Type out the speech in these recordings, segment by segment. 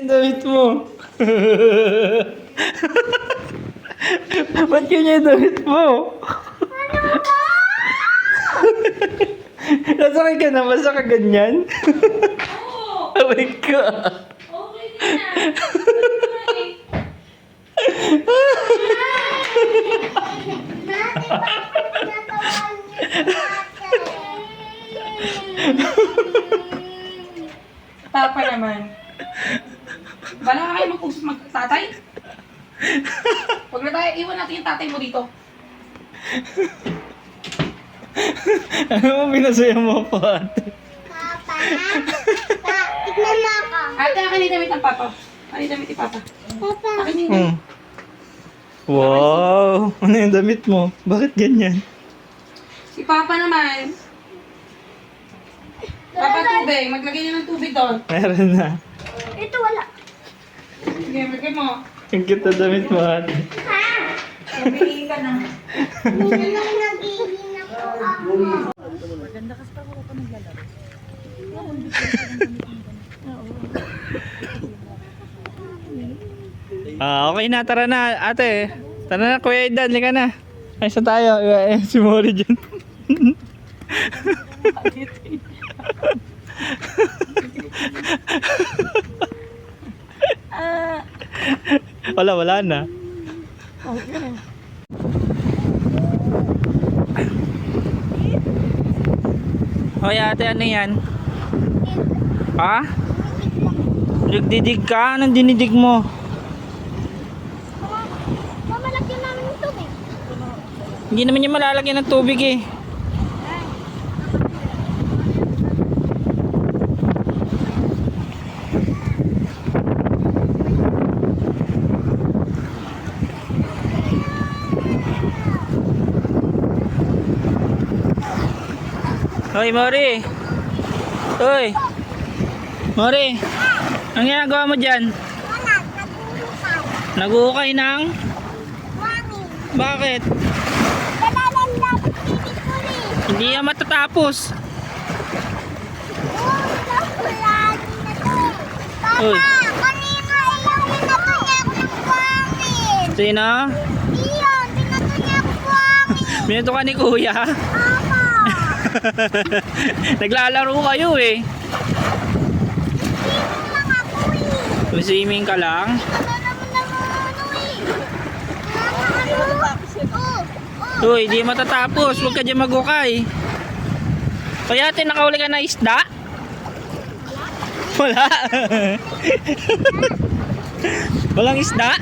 Damit mo. Ba't ganyan yung damit mo? Nasakay ka na, basta ka ganyan? Oo. Oh my God. Okay na. Papa naman. Bala ka kayo mag-tatay? Huwag na tayo, iwan natin yung tatay mo dito. Ano mo pinasaya mo po, ate? Papa, tignan mo ako. Ate, akin yung damit ng papa. Akin yung damit ni papa. Papa, Akin yung damit. Wow! Ano yung damit mo? Bakit ganyan? Si papa naman. Papa, tubig. Maglagay niyo ng tubig doon. Meron na. ito wala. Sige, maglagay mo. Ang cute na damit mo, ate. Pumili ka na. Hindi na nag-ihin ako. Okay na, tara na, ate. Tara na, Kuya Aidan, lika na. Ayos na tayo. Si Mori dyan. Wala na. Okay, ate, ano yan? Ha? Nagdidig ka? Anong dinidig mo? Mamalagyan namin ng tubig. Hindi naman yung malalagyan ng tubig eh. Hoy, Mori. Hoy. Mori. Ang ginagawa mo dyan? Wala, nagbubukan. Nag-uukay ng? Mami, Bakit? dalalan dapat tinig ko rin. Hindi yan matatapos. Wala na to. Papa, Uy. kanina ilang binato niya ako ng buhangin. Sino? Iyon, binato niya ako buhangin. Minuto ka ni Kuya. Papa, Naglalaro kayo eh. sino lang ako eh. Swimming ka lang. Ano naman ano eh. Oh. Uy, di matatapos. Huwag ka dyan mag-ukay. Kaya ate, nakahuli ka na isda? Wala. Walang isda?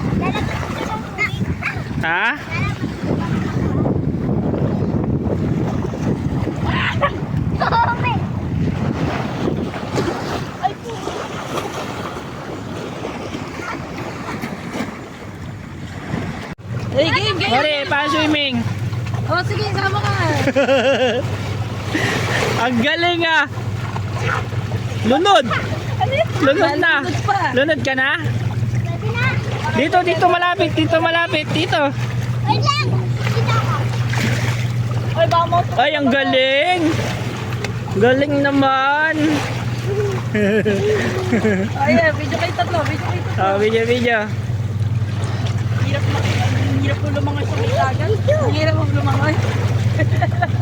Ha? Dami. Hey, game, game! Mari, pa-swimming. Oh, sige, sama ka. Ang galing ah. Lunod. Lunod na. Lunod pa. Lunod ka na? Pwede na. Dito, dito malapit. Dito malapit. Dito. Wait lang. Dito ako. Ay, baka mo. Ay, ang galing. Galing naman. Ay, video kayo tatlo, video kayo tatlo. Video, video. Hirap mo lumangoy sa may dagat. Hirap mo lumangoy.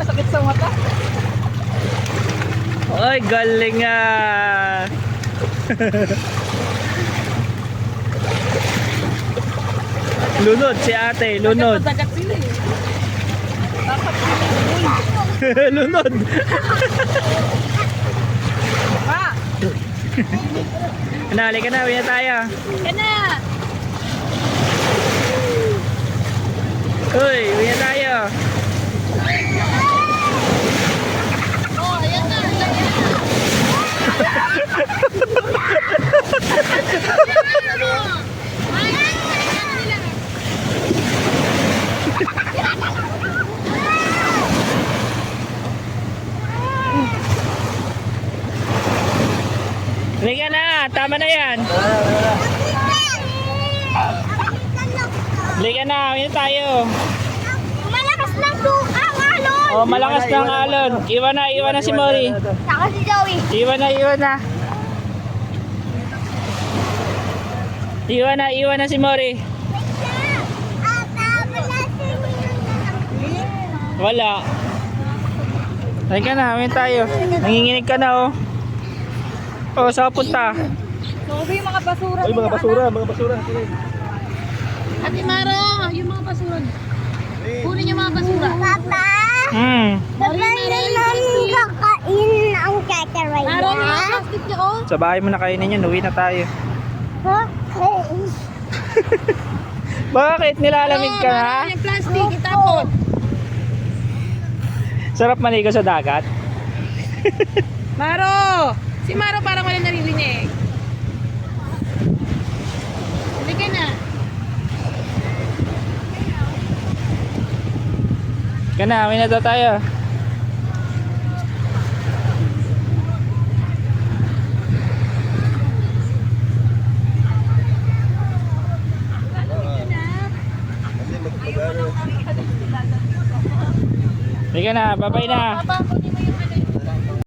Sakit sa mata. Ay, galing ah. Lunod si ate, lunod. Dagat sila eh. Dapat Lunod. pa. Nali ka na, wala tayo. Yan na. Uy, wala tayo. Oh, ayan na. Halika na, tama na yan. Halika na, wala tayo. Malakas lang ang alon. Oh, malakas ng alon. Iwan na si Mori. Saka si Joey. Iwan na. Iwan na si Mori. Wala. Halika na, amin tayo. Nanginginig ka na oh. Oh, saan ka punta? Sobe yung mga basura. Ay, mga basura, mga basura. Ate Maro, yung mga basura. Kunin yung mga basura. Papa, Mari, naman kakain ang kakaray Maro, yung mga na. plastic niya, oh. Sa bahay mo na kainin yun, uwi na tayo. Bakit? Nilalamig ka na? Maro, yung plastic, itapon. Sarap maligo sa dagat. Maro! Si Maro parang wala naririnig. Halika na. Ka na, uwi na daw tayo. Halika na, bye-bye na. Papa, kunin mo